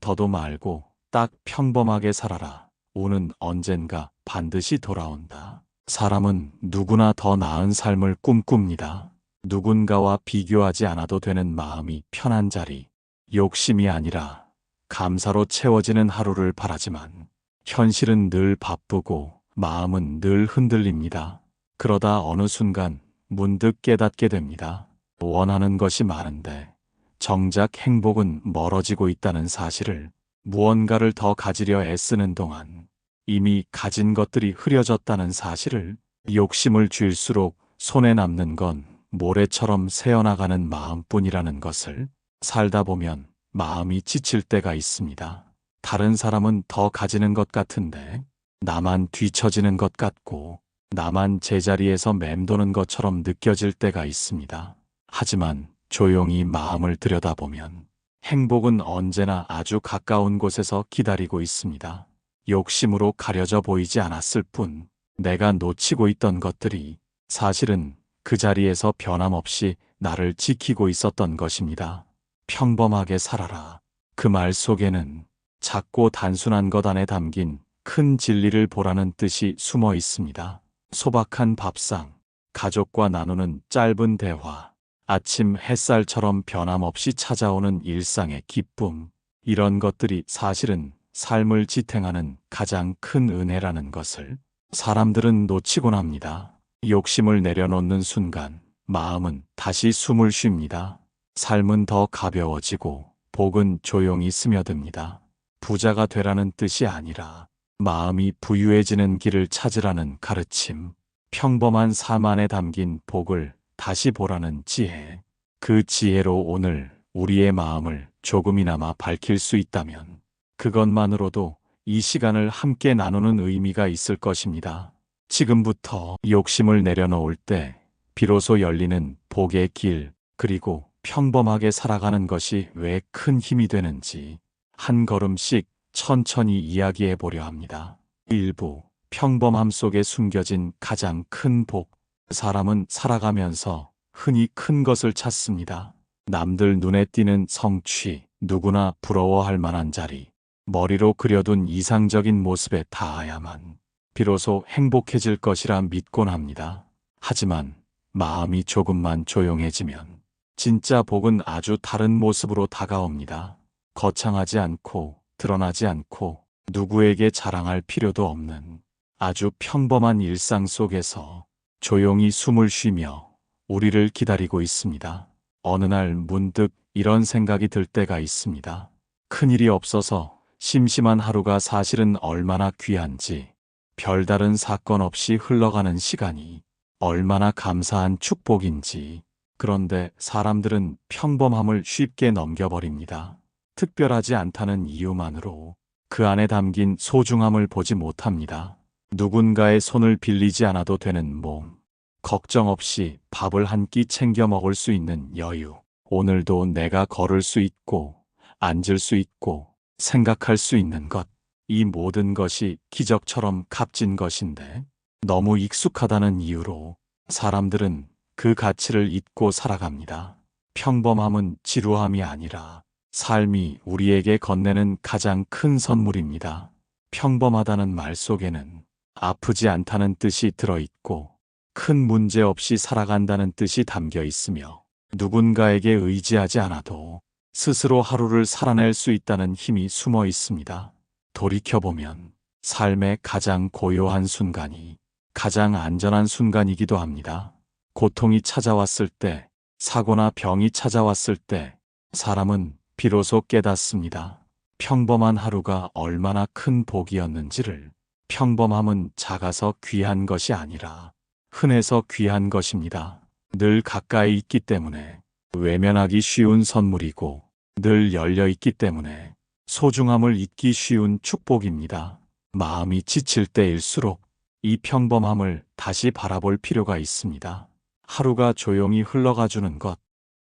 더도 말고 딱 평범하게 살아라. 오는 언젠가 반드시 돌아온다. 사람은 누구나 더 나은 삶을 꿈꿉니다. 누군가와 비교하지 않아도 되는 마음이 편한 자리. 욕심이 아니라 감사로 채워지는 하루를 바라지만 현실은 늘 바쁘고 마음은 늘 흔들립니다. 그러다 어느 순간 문득 깨닫게 됩니다. 원하는 것이 많은데 정작 행복은 멀어지고 있다는 사실을. 무언가를 더 가지려 애쓰는 동안 이미 가진 것들이 흐려졌다는 사실을. 욕심을 쥘수록 손에 남는 건 모래처럼 새어나가는 마음뿐이라는 것을. 살다 보면 마음이 지칠 때가 있습니다. 다른 사람은 더 가지는 것 같은데 나만 뒤처지는 것 같고 나만 제자리에서 맴도는 것처럼 느껴질 때가 있습니다. 하지만 조용히 마음을 들여다보면 행복은 언제나 아주 가까운 곳에서 기다리고 있습니다. 욕심으로 가려져 보이지 않았을 뿐 내가 놓치고 있던 것들이 사실은 그 자리에서 변함없이 나를 지키고 있었던 것입니다. 평범하게 살아라. 그 말 속에는 작고 단순한 것 안에 담긴 큰 진리를 보라는 뜻이 숨어 있습니다. 소박한 밥상, 가족과 나누는 짧은 대화, 아침 햇살처럼 변함없이 찾아오는 일상의 기쁨. 이런 것들이 사실은 삶을 지탱하는 가장 큰 은혜라는 것을 사람들은 놓치곤 합니다. 욕심을 내려놓는 순간 마음은 다시 숨을 쉽니다. 삶은 더 가벼워지고 복은 조용히 스며듭니다. 부자가 되라는 뜻이 아니라 마음이 부유해지는 길을 찾으라는 가르침. 평범한 삶 안에 담긴 복을 다시 보라는 지혜. 그 지혜로 오늘 우리의 마음을 조금이나마 밝힐 수 있다면 그것만으로도 이 시간을 함께 나누는 의미가 있을 것입니다. 지금부터 욕심을 내려놓을 때 비로소 열리는 복의 길, 그리고 평범하게 살아가는 것이 왜 큰 힘이 되는지 한 걸음씩 천천히 이야기해 보려 합니다. 1부, 평범함 속에 숨겨진 가장 큰 복. 사람은 살아가면서 흔히 큰 것을 찾습니다. 남들 눈에 띄는 성취, 누구나 부러워할 만한 자리, 머리로 그려둔 이상적인 모습에 닿아야만 비로소 행복해질 것이라 믿곤 합니다. 하지만 마음이 조금만 조용해지면 진짜 복은 아주 다른 모습으로 다가옵니다. 거창하지 않고 드러나지 않고 누구에게 자랑할 필요도 없는 아주 평범한 일상 속에서 조용히 숨을 쉬며 우리를 기다리고 있습니다. 어느 날 문득 이런 생각이 들 때가 있습니다. 큰일이 없어서 심심한 하루가 사실은 얼마나 귀한지, 별다른 사건 없이 흘러가는 시간이 얼마나 감사한 축복인지. 그런데 사람들은 평범함을 쉽게 넘겨버립니다. 특별하지 않다는 이유만으로 그 안에 담긴 소중함을 보지 못합니다. 누군가의 손을 빌리지 않아도 되는 몸, 걱정 없이 밥을 한 끼 챙겨 먹을 수 있는 여유, 오늘도 내가 걸을 수 있고 앉을 수 있고 생각할 수 있는 것, 이 모든 것이 기적처럼 값진 것인데 너무 익숙하다는 이유로 사람들은 그 가치를 잊고 살아갑니다. 평범함은 지루함이 아니라 삶이 우리에게 건네는 가장 큰 선물입니다. 평범하다는 말 속에는 아프지 않다는 뜻이 들어있고 큰 문제 없이 살아간다는 뜻이 담겨 있으며 누군가에게 의지하지 않아도 스스로 하루를 살아낼 수 있다는 힘이 숨어 있습니다. 돌이켜보면 삶의 가장 고요한 순간이 가장 안전한 순간이기도 합니다. 고통이 찾아왔을 때, 사고나 병이 찾아왔을 때 사람은 비로소 깨닫습니다. 평범한 하루가 얼마나 큰 복이었는지를. 평범함은 작아서 귀한 것이 아니라 흔해서 귀한 것입니다. 늘 가까이 있기 때문에 외면하기 쉬운 선물이고 늘 열려 있기 때문에 소중함을 잊기 쉬운 축복입니다. 마음이 지칠 때일수록 이 평범함을 다시 바라볼 필요가 있습니다. 하루가 조용히 흘러가주는 것,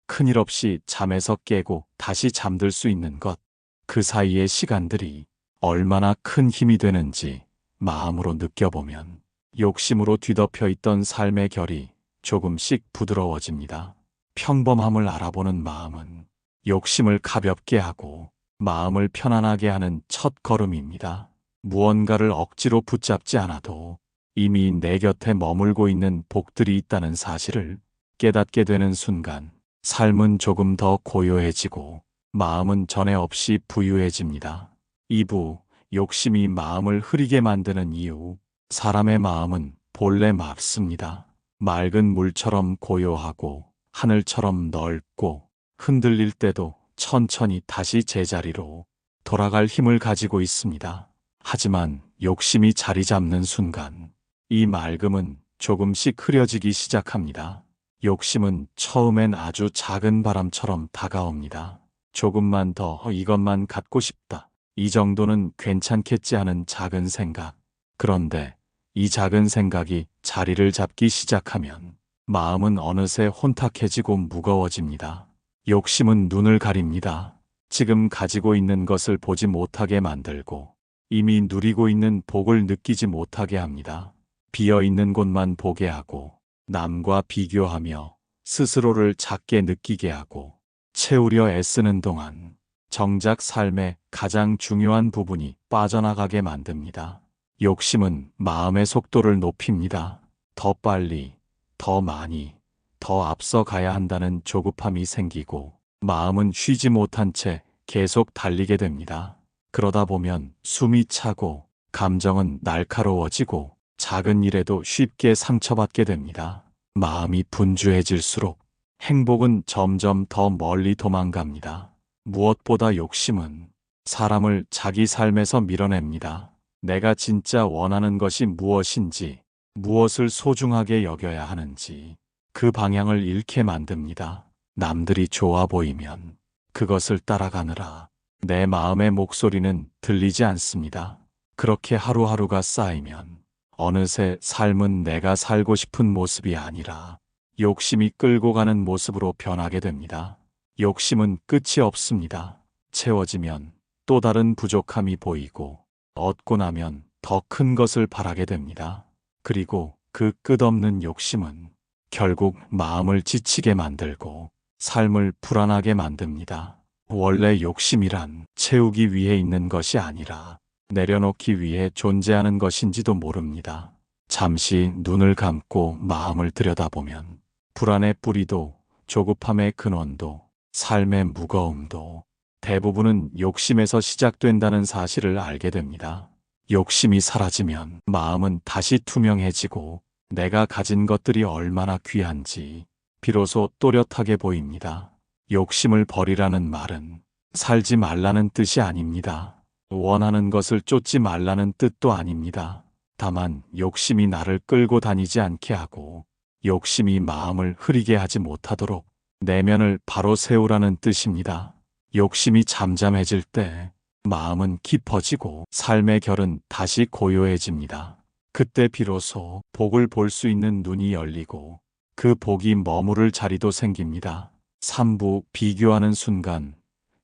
큰일 없이 잠에서 깨고 다시 잠들 수 있는 것, 그 사이의 시간들이 얼마나 큰 힘이 되는지 마음으로 느껴보면 욕심으로 뒤덮여 있던 삶의 결이 조금씩 부드러워집니다. 평범함을 알아보는 마음은 욕심을 가볍게 하고 마음을 편안하게 하는 첫 걸음입니다. 무언가를 억지로 붙잡지 않아도 이미 내 곁에 머물고 있는 복들이 있다는 사실을 깨닫게 되는 순간, 삶은 조금 더 고요해지고 마음은 전에 없이 부유해집니다. 2부, 욕심이 마음을 흐리게 만드는 이유. 사람의 마음은 본래 맑습니다. 맑은 물처럼 고요하고 하늘처럼 넓고 흔들릴 때도 천천히 다시 제자리로 돌아갈 힘을 가지고 있습니다. 하지만 욕심이 자리 잡는 순간 이 맑음은 조금씩 흐려지기 시작합니다. 욕심은 처음엔 아주 작은 바람처럼 다가옵니다. 조금만 더 이것만 갖고 싶다. 이 정도는 괜찮겠지 하는 작은 생각. 그런데 이 작은 생각이 자리를 잡기 시작하면 마음은 어느새 혼탁해지고 무거워집니다. 욕심은 눈을 가립니다. 지금 가지고 있는 것을 보지 못하게 만들고 이미 누리고 있는 복을 느끼지 못하게 합니다. 비어 있는 곳만 보게 하고 남과 비교하며 스스로를 작게 느끼게 하고 채우려 애쓰는 동안 정작 삶의 가장 중요한 부분이 빠져나가게 만듭니다. 욕심은 마음의 속도를 높입니다. 더 빨리, 더 많이, 더 앞서 가야 한다는 조급함이 생기고 마음은 쉬지 못한 채 계속 달리게 됩니다. 그러다 보면 숨이 차고 감정은 날카로워지고 작은 일에도 쉽게 상처받게 됩니다. 마음이 분주해질수록 행복은 점점 더 멀리 도망갑니다. 무엇보다 욕심은 사람을 자기 삶에서 밀어냅니다. 내가 진짜 원하는 것이 무엇인지, 무엇을 소중하게 여겨야 하는지 그 방향을 잃게 만듭니다. 남들이 좋아 보이면 그것을 따라가느라 내 마음의 목소리는 들리지 않습니다. 그렇게 하루하루가 쌓이면 어느새 삶은 내가 살고 싶은 모습이 아니라 욕심이 끌고 가는 모습으로 변하게 됩니다. 욕심은 끝이 없습니다. 채워지면 또 다른 부족함이 보이고 얻고 나면 더 큰 것을 바라게 됩니다. 그리고 그 끝없는 욕심은 결국 마음을 지치게 만들고 삶을 불안하게 만듭니다. 원래 욕심이란 채우기 위해 있는 것이 아니라 내려놓기 위해 존재하는 것인지도 모릅니다. 잠시 눈을 감고 마음을 들여다보면 불안의 뿌리도 조급함의 근원도 삶의 무거움도 대부분은 욕심에서 시작된다는 사실을 알게 됩니다. 욕심이 사라지면 마음은 다시 투명해지고 내가 가진 것들이 얼마나 귀한지 비로소 또렷하게 보입니다. 욕심을 버리라는 말은 살지 말라는 뜻이 아닙니다. 원하는 것을 쫓지 말라는 뜻도 아닙니다. 다만 욕심이 나를 끌고 다니지 않게 하고 욕심이 마음을 흐리게 하지 못하도록 내면을 바로 세우라는 뜻입니다. 욕심이 잠잠해질 때 마음은 깊어지고 삶의 결은 다시 고요해집니다. 그때 비로소 복을 볼 수 있는 눈이 열리고 그 복이 머무를 자리도 생깁니다. 3부 비교하는 순간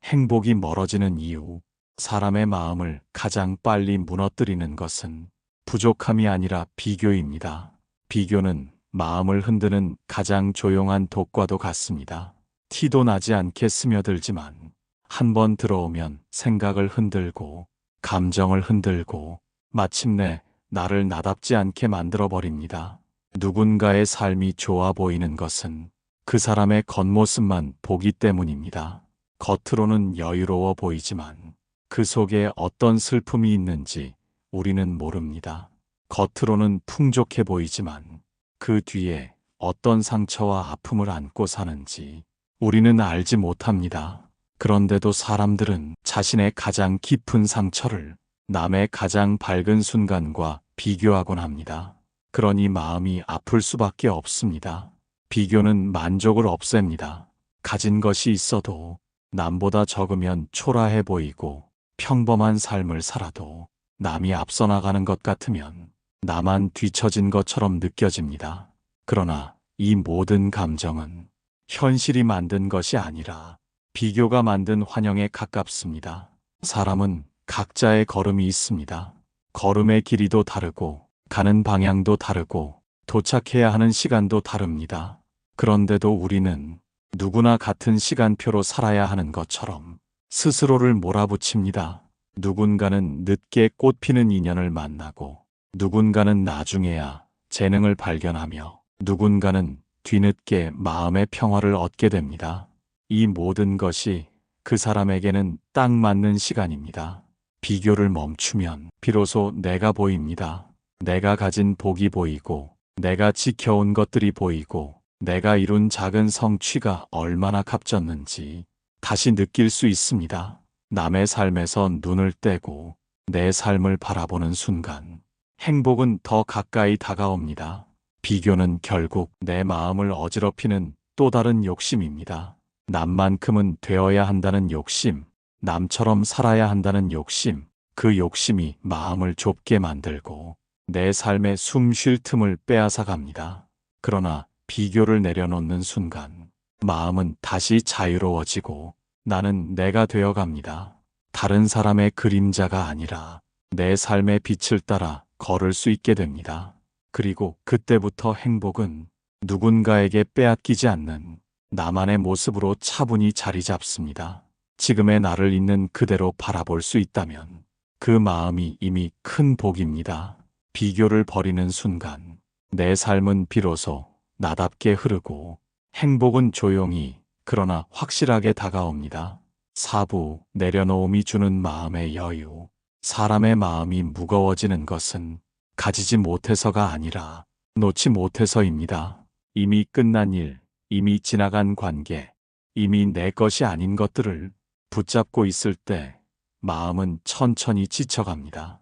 행복이 멀어지는 이유. 사람의 마음을 가장 빨리 무너뜨리는 것은 부족함이 아니라 비교입니다. 비교는 마음을 흔드는 가장 조용한 독과도 같습니다. 티도 나지 않게 스며들지만 한번 들어오면 생각을 흔들고 감정을 흔들고 마침내 나를 나답지 않게 만들어버립니다. 누군가의 삶이 좋아 보이는 것은 그 사람의 겉모습만 보기 때문입니다. 겉으로는 여유로워 보이지만 그 속에 어떤 슬픔이 있는지 우리는 모릅니다. 겉으로는 풍족해 보이지만 그 뒤에 어떤 상처와 아픔을 안고 사는지 우리는 알지 못합니다. 그런데도 사람들은 자신의 가장 깊은 상처를 남의 가장 밝은 순간과 비교하곤 합니다. 그러니 마음이 아플 수밖에 없습니다. 비교는 만족을 없앱니다. 가진 것이 있어도 남보다 적으면 초라해 보이고 평범한 삶을 살아도 남이 앞서 나가는 것 같으면 나만 뒤처진 것처럼 느껴집니다. 그러나 이 모든 감정은 현실이 만든 것이 아니라 비교가 만든 환영에 가깝습니다. 사람은 각자의 걸음이 있습니다. 걸음의 길이도 다르고 가는 방향도 다르고 도착해야 하는 시간도 다릅니다. 그런데도 우리는 누구나 같은 시간표로 살아야 하는 것처럼 스스로를 몰아붙입니다. 누군가는 늦게 꽃피는 인연을 만나고, 누군가는 나중에야 재능을 발견하며, 누군가는 뒤늦게 마음의 평화를 얻게 됩니다. 이 모든 것이 그 사람에게는 딱 맞는 시간입니다. 비교를 멈추면 비로소 내가 보입니다. 내가 가진 복이 보이고, 내가 지켜온 것들이 보이고, 내가 이룬 작은 성취가 얼마나 값졌는지 다시 느낄 수 있습니다. 남의 삶에서 눈을 떼고 내 삶을 바라보는 순간 행복은 더 가까이 다가옵니다. 비교는 결국 내 마음을 어지럽히는 또 다른 욕심입니다. 남만큼은 되어야 한다는 욕심, 남처럼 살아야 한다는 욕심, 그 욕심이 마음을 좁게 만들고 내 삶의 숨 쉴 틈을 빼앗아 갑니다. 그러나 비교를 내려놓는 순간 마음은 다시 자유로워지고 나는 내가 되어 갑니다. 다른 사람의 그림자가 아니라 내 삶의 빛을 따라 걸을 수 있게 됩니다. 그리고 그때부터 행복은 누군가에게 빼앗기지 않는 나만의 모습으로 차분히 자리 잡습니다. 지금의 나를 있는 그대로 바라볼 수 있다면 그 마음이 이미 큰 복입니다. 비교를 버리는 순간 내 삶은 비로소 나답게 흐르고 행복은 조용히 그러나 확실하게 다가옵니다. 사부, 내려놓음이 주는 마음의 여유. 사람의 마음이 무거워지는 것은 가지지 못해서가 아니라 놓지 못해서입니다. 이미 끝난 일, 이미 지나간 관계, 이미 내 것이 아닌 것들을 붙잡고 있을 때 마음은 천천히 지쳐갑니다.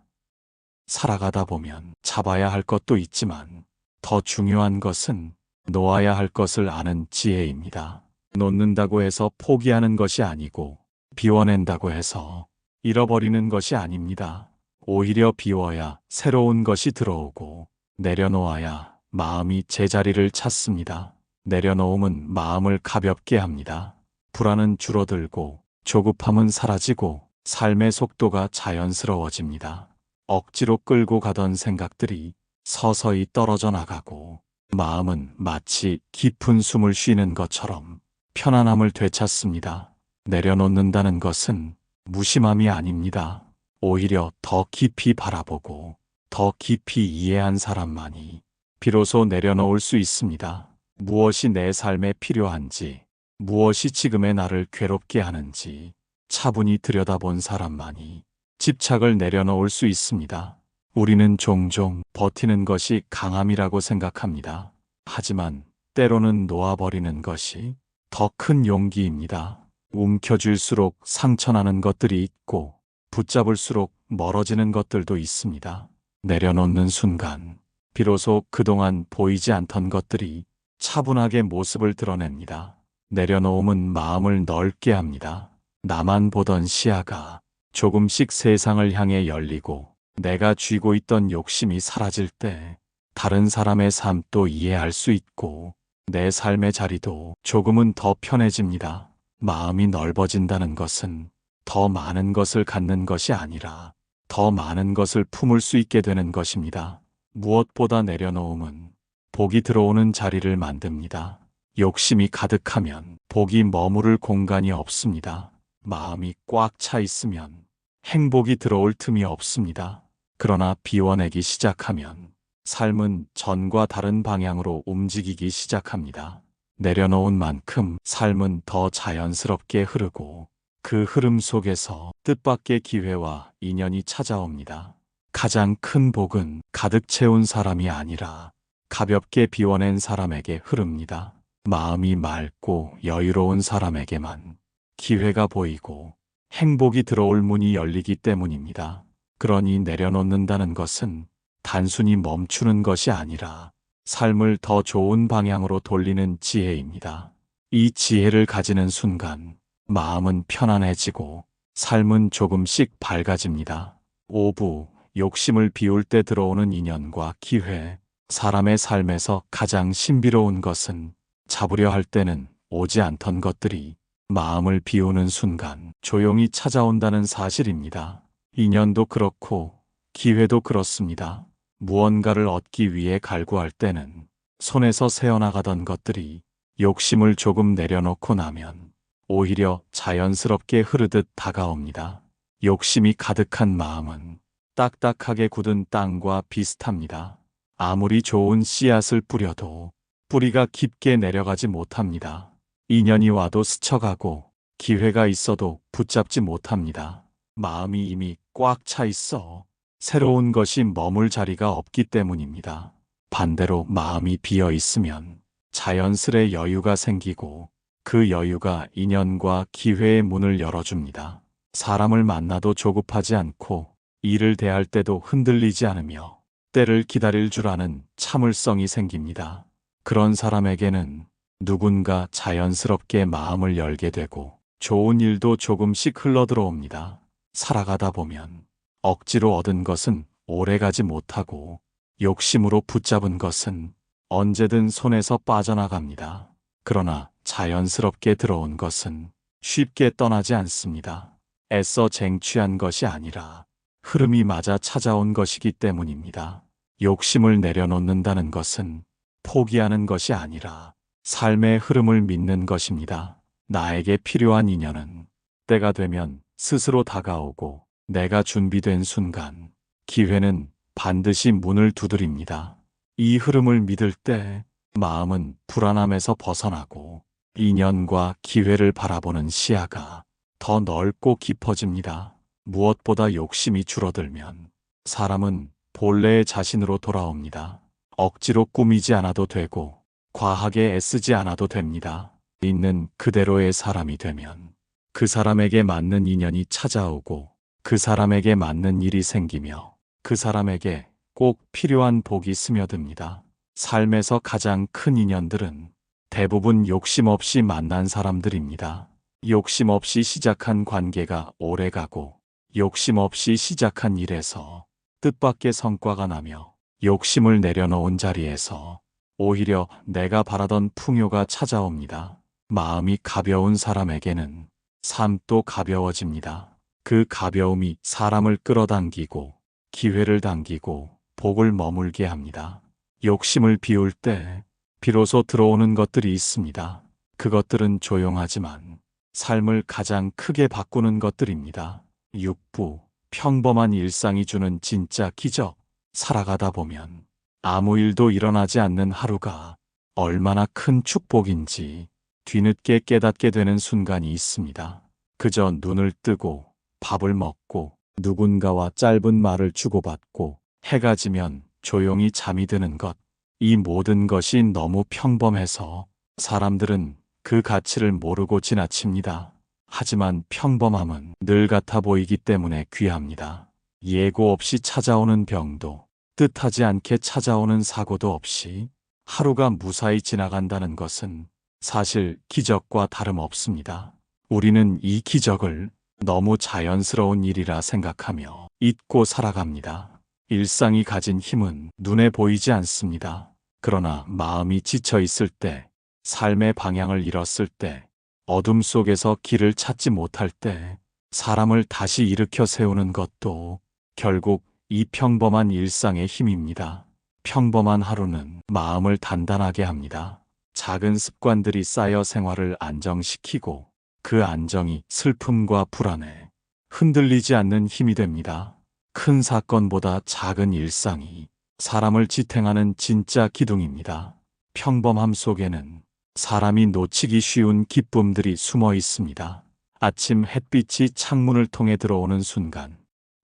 살아가다 보면 잡아야 할 것도 있지만 더 중요한 것은 놓아야 할 것을 아는 지혜입니다. 놓는다고 해서 포기하는 것이 아니고 비워낸다고 해서 잃어버리는 것이 아닙니다. 오히려 비워야 새로운 것이 들어오고 내려놓아야 마음이 제자리를 찾습니다. 내려놓음은 마음을 가볍게 합니다. 불안은 줄어들고 조급함은 사라지고 삶의 속도가 자연스러워집니다. 억지로 끌고 가던 생각들이 서서히 떨어져 나가고 마음은 마치 깊은 숨을 쉬는 것처럼 편안함을 되찾습니다. 내려놓는다는 것은 무심함이 아닙니다. 오히려 더 깊이 바라보고 더 깊이 이해한 사람만이 비로소 내려놓을 수 있습니다. 무엇이 내 삶에 필요한지, 무엇이 지금의 나를 괴롭게 하는지 차분히 들여다본 사람만이 집착을 내려놓을 수 있습니다. 우리는 종종 버티는 것이 강함이라고 생각합니다. 하지만 때로는 놓아버리는 것이 더 큰 용기입니다. 움켜쥘수록 상처나는 것들이 있고 붙잡을수록 멀어지는 것들도 있습니다. 내려놓는 순간 비로소 그동안 보이지 않던 것들이 차분하게 모습을 드러냅니다. 내려놓음은 마음을 넓게 합니다. 나만 보던 시야가 조금씩 세상을 향해 열리고 내가 쥐고 있던 욕심이 사라질 때 다른 사람의 삶도 이해할 수 있고 내 삶의 자리도 조금은 더 편해집니다. 마음이 넓어진다는 것은 더 많은 것을 갖는 것이 아니라 더 많은 것을 품을 수 있게 되는 것입니다. 무엇보다 내려놓음은 복이 들어오는 자리를 만듭니다. 욕심이 가득하면 복이 머무를 공간이 없습니다. 마음이 꽉 차 있으면 행복이 들어올 틈이 없습니다. 그러나 비워내기 시작하면 삶은 전과 다른 방향으로 움직이기 시작합니다. 내려놓은 만큼 삶은 더 자연스럽게 흐르고 그 흐름 속에서 뜻밖의 기회와 인연이 찾아옵니다. 가장 큰 복은 가득 채운 사람이 아니라 가볍게 비워낸 사람에게 흐릅니다. 마음이 맑고 여유로운 사람에게만 기회가 보이고 행복이 들어올 문이 열리기 때문입니다. 그러니 내려놓는다는 것은 단순히 멈추는 것이 아니라 삶을 더 좋은 방향으로 돌리는 지혜입니다. 이 지혜를 가지는 순간 마음은 편안해지고 삶은 조금씩 밝아집니다. 오부, 욕심을 비울 때 들어오는 인연과 기회. 사람의 삶에서 가장 신비로운 것은 잡으려 할 때는 오지 않던 것들이 마음을 비우는 순간 조용히 찾아온다는 사실입니다. 인연도 그렇고 기회도 그렇습니다. 무언가를 얻기 위해 갈구할 때는 손에서 새어나가던 것들이 욕심을 조금 내려놓고 나면 오히려 자연스럽게 흐르듯 다가옵니다. 욕심이 가득한 마음은 딱딱하게 굳은 땅과 비슷합니다. 아무리 좋은 씨앗을 뿌려도 뿌리가 깊게 내려가지 못합니다. 인연이 와도 스쳐가고 기회가 있어도 붙잡지 못합니다. 마음이 이미 꽉 차 있어 새로운 것이 머물 자리가 없기 때문입니다. 반대로 마음이 비어 있으면 자연스레 여유가 생기고 그 여유가 인연과 기회의 문을 열어줍니다. 사람을 만나도 조급하지 않고 일을 대할 때도 흔들리지 않으며 때를 기다릴 줄 아는 참을성이 생깁니다. 그런 사람에게는 누군가 자연스럽게 마음을 열게 되고 좋은 일도 조금씩 흘러들어옵니다. 살아가다 보면 억지로 얻은 것은 오래가지 못하고 욕심으로 붙잡은 것은 언제든 손에서 빠져나갑니다. 그러나 자연스럽게 들어온 것은 쉽게 떠나지 않습니다. 애써 쟁취한 것이 아니라 흐름이 맞아 찾아온 것이기 때문입니다. 욕심을 내려놓는다는 것은 포기하는 것이 아니라 삶의 흐름을 믿는 것입니다. 나에게 필요한 인연은 때가 되면 스스로 다가오고 내가 준비된 순간 기회는 반드시 문을 두드립니다. 이 흐름을 믿을 때 마음은 불안함에서 벗어나고 인연과 기회를 바라보는 시야가 더 넓고 깊어집니다. 무엇보다 욕심이 줄어들면 사람은 본래의 자신으로 돌아옵니다. 억지로 꾸미지 않아도 되고 과하게 애쓰지 않아도 됩니다. 있는 그대로의 사람이 되면 그 사람에게 맞는 인연이 찾아오고 그 사람에게 맞는 일이 생기며 그 사람에게 꼭 필요한 복이 스며듭니다. 삶에서 가장 큰 인연들은 대부분 욕심 없이 만난 사람들입니다. 욕심 없이 시작한 관계가 오래가고 욕심 없이 시작한 일에서 뜻밖의 성과가 나며 욕심을 내려놓은 자리에서 오히려 내가 바라던 풍요가 찾아옵니다. 마음이 가벼운 사람에게는 삶도 가벼워집니다. 그 가벼움이 사람을 끌어당기고 기회를 당기고 복을 머물게 합니다. 욕심을 비울 때 비로소 들어오는 것들이 있습니다. 그것들은 조용하지만 삶을 가장 크게 바꾸는 것들입니다. 육부, 평범한 일상이 주는 진짜 기적. 살아가다 보면 아무 일도 일어나지 않는 하루가 얼마나 큰 축복인지 뒤늦게 깨닫게 되는 순간이 있습니다. 그저 눈을 뜨고 밥을 먹고 누군가와 짧은 말을 주고받고 해가 지면 조용히 잠이 드는 것. 이 모든 것이 너무 평범해서 사람들은 그 가치를 모르고 지나칩니다. 하지만 평범함은 늘 같아 보이기 때문에 귀합니다. 예고 없이 찾아오는 병도 뜻하지 않게 찾아오는 사고도 없이 하루가 무사히 지나간다는 것은 사실 기적과 다름없습니다. 우리는 이 기적을 너무 자연스러운 일이라 생각하며 잊고 살아갑니다. 일상이 가진 힘은 눈에 보이지 않습니다. 그러나 마음이 지쳐 있을 때, 삶의 방향을 잃었을 때, 어둠 속에서 길을 찾지 못할 때, 사람을 다시 일으켜 세우는 것도 결국 이 평범한 일상의 힘입니다. 평범한 하루는 마음을 단단하게 합니다. 작은 습관들이 쌓여 생활을 안정시키고 그 안정이 슬픔과 불안에 흔들리지 않는 힘이 됩니다. 큰 사건보다 작은 일상이 사람을 지탱하는 진짜 기둥입니다. 평범함 속에는 사람이 놓치기 쉬운 기쁨들이 숨어 있습니다. 아침 햇빛이 창문을 통해 들어오는 순간,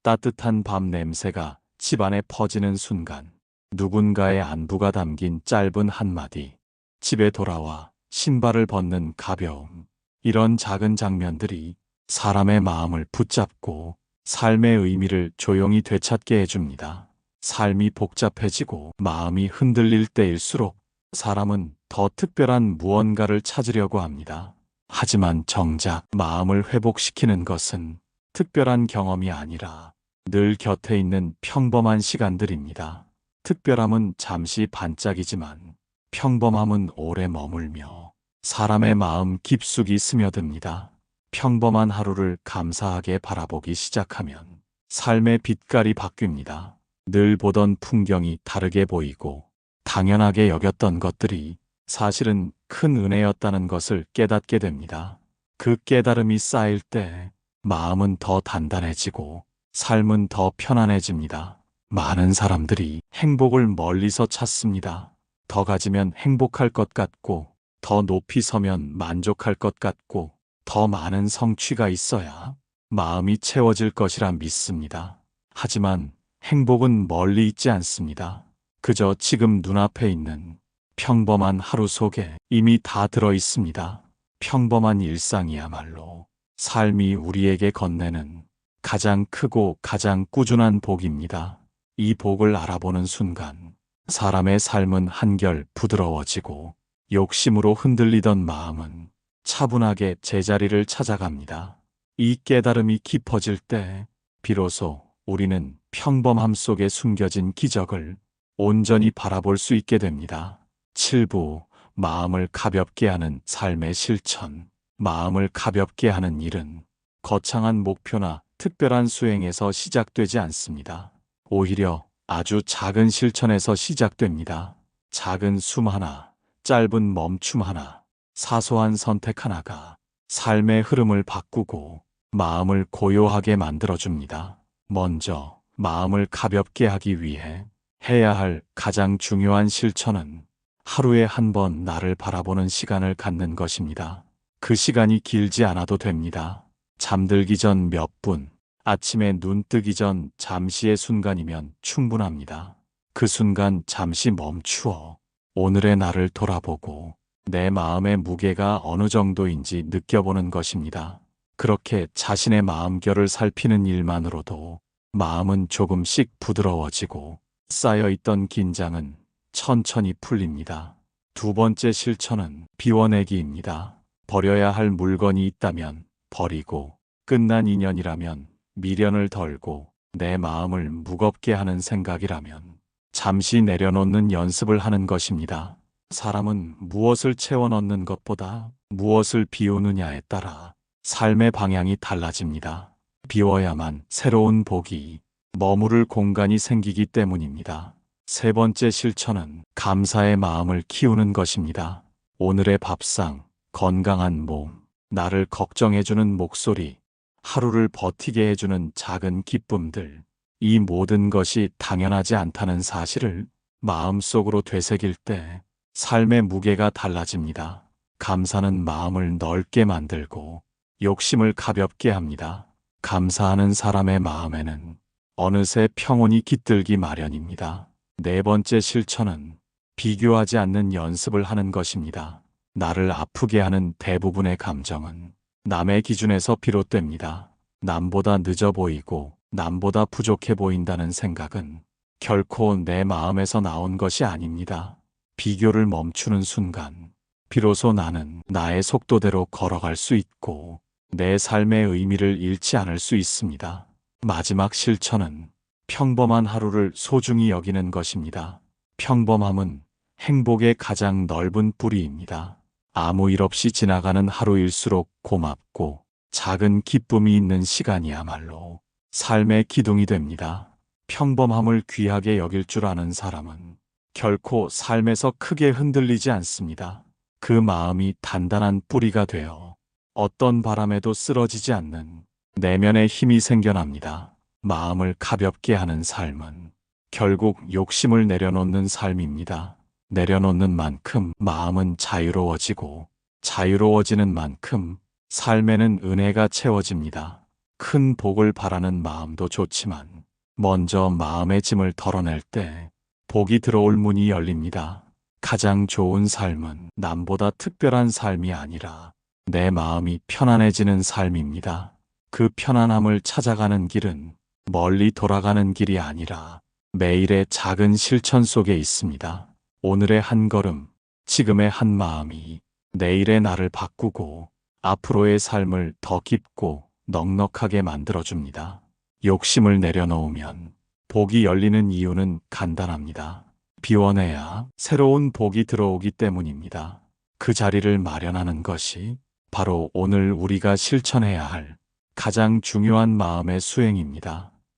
따뜻한 밤 냄새가 집안에 퍼지는 순간, 누군가의 안부가 담긴 짧은 한마디, 집에 돌아와 신발을 벗는 가벼움, 이런 작은 장면들이 사람의 마음을 붙잡고 삶의 의미를 조용히 되찾게 해줍니다. 삶이 복잡해지고 마음이 흔들릴 때일수록 사람은 더 특별한 무언가를 찾으려고 합니다. 하지만 정작 마음을 회복시키는 것은 특별한 경험이 아니라 늘 곁에 있는 평범한 시간들입니다. 특별함은 잠시 반짝이지만 평범함은 오래 머물며 사람의 마음 깊숙이 스며듭니다. 평범한 하루를 감사하게 바라보기 시작하면 삶의 빛깔이 바뀝니다. 늘 보던 풍경이 다르게 보이고 당연하게 여겼던 것들이 사실은 큰 은혜였다는 것을 깨닫게 됩니다. 그 깨달음이 쌓일 때 마음은 더 단단해지고 삶은 더 편안해집니다. 많은 사람들이 행복을 멀리서 찾습니다. 더 가지면 행복할 것 같고, 더 높이 서면 만족할 것 같고, 더 많은 성취가 있어야 마음이 채워질 것이라 믿습니다. 하지만 행복은 멀리 있지 않습니다. 그저 지금 눈앞에 있는 평범한 하루 속에 이미 다 들어 있습니다. 평범한 일상이야말로 삶이 우리에게 건네는 가장 크고 가장 꾸준한 복입니다. 이 복을 알아보는 순간 사람의 삶은 한결 부드러워지고 욕심으로 흔들리던 마음은 차분하게 제자리를 찾아갑니다. 이 깨달음이 깊어질 때 비로소 우리는 평범함 속에 숨겨진 기적을 온전히 바라볼 수 있게 됩니다. 7부 마음을 가볍게 하는 삶의 실천. 마음을 가볍게 하는 일은 거창한 목표나 특별한 수행에서 시작되지 않습니다. 오히려 아주 작은 실천에서 시작됩니다. 작은 숨 하나, 짧은 멈춤 하나, 사소한 선택 하나가 삶의 흐름을 바꾸고 마음을 고요하게 만들어줍니다. 먼저 마음을 가볍게 하기 위해 해야 할 가장 중요한 실천은 하루에 한 번 나를 바라보는 시간을 갖는 것입니다. 그 시간이 길지 않아도 됩니다. 잠들기 전 몇 분, 아침에 눈 뜨기 전 잠시의 순간이면 충분합니다. 그 순간 잠시 멈추어 오늘의 나를 돌아보고 내 마음의 무게가 어느 정도인지 느껴보는 것입니다. 그렇게 자신의 마음결을 살피는 일만으로도 마음은 조금씩 부드러워지고 쌓여있던 긴장은 천천히 풀립니다. 두 번째 실천은 비워내기입니다. 버려야 할 물건이 있다면 버리고, 끝난 인연이라면 미련을 덜고, 내 마음을 무겁게 하는 생각이라면 잠시 내려놓는 연습을 하는 것입니다. 사람은 무엇을 채워 넣는 것보다 무엇을 비우느냐에 따라 삶의 방향이 달라집니다. 비워야만 새로운 복이 머무를 공간이 생기기 때문입니다. 세 번째 실천은 감사의 마음을 키우는 것입니다. 오늘의 밥상, 건강한 몸, 나를 걱정해주는 목소리, 하루를 버티게 해주는 작은 기쁨들, 이 모든 것이 당연하지 않다는 사실을 마음속으로 되새길 때 삶의 무게가 달라집니다. 감사는 마음을 넓게 만들고 욕심을 가볍게 합니다. 감사하는 사람의 마음에는 어느새 평온이 깃들기 마련입니다. 네 번째 실천은 비교하지 않는 연습을 하는 것입니다. 나를 아프게 하는 대부분의 감정은 남의 기준에서 비롯됩니다. 남보다 늦어 보이고 남보다 부족해 보인다는 생각은 결코 내 마음에서 나온 것이 아닙니다. 비교를 멈추는 순간 비로소 나는 나의 속도대로 걸어갈 수 있고 내 삶의 의미를 잃지 않을 수 있습니다. 마지막 실천은 평범한 하루를 소중히 여기는 것입니다. 평범함은 행복의 가장 넓은 뿌리입니다. 아무 일 없이 지나가는 하루일수록 고맙고 작은 기쁨이 있는 시간이야말로 삶의 기둥이 됩니다. 평범함을 귀하게 여길 줄 아는 사람은 결코 삶에서 크게 흔들리지 않습니다. 그 마음이 단단한 뿌리가 되어 어떤 바람에도 쓰러지지 않는 내면의 힘이 생겨납니다. 마음을 가볍게 하는 삶은 결국 욕심을 내려놓는 삶입니다. 내려놓는 만큼 마음은 자유로워지고 자유로워지는 만큼 삶에는 은혜가 채워집니다. 큰 복을 바라는 마음도 좋지만 먼저 마음의 짐을 덜어낼 때 복이 들어올 문이 열립니다. 가장 좋은 삶은 남보다 특별한 삶이 아니라 내 마음이 편안해지는 삶입니다. 그 편안함을 찾아가는 길은 멀리 돌아가는 길이 아니라 매일의 작은 실천 속에 있습니다. 오늘의 한 걸음, 지금의 한 마음이 내일의 나를 바꾸고 앞으로의 삶을 더 깊고 넉넉하게 만들어줍니다. 욕심을 내려놓으면 복이 열리는 이유는 간단합니다. 비워내야 새로운 복이 들어오기 때문입니다. 그 자리를 마련하는 것이 바로 오늘 우리가 실천해야 할 가장 중요한 마음의 수행입니다.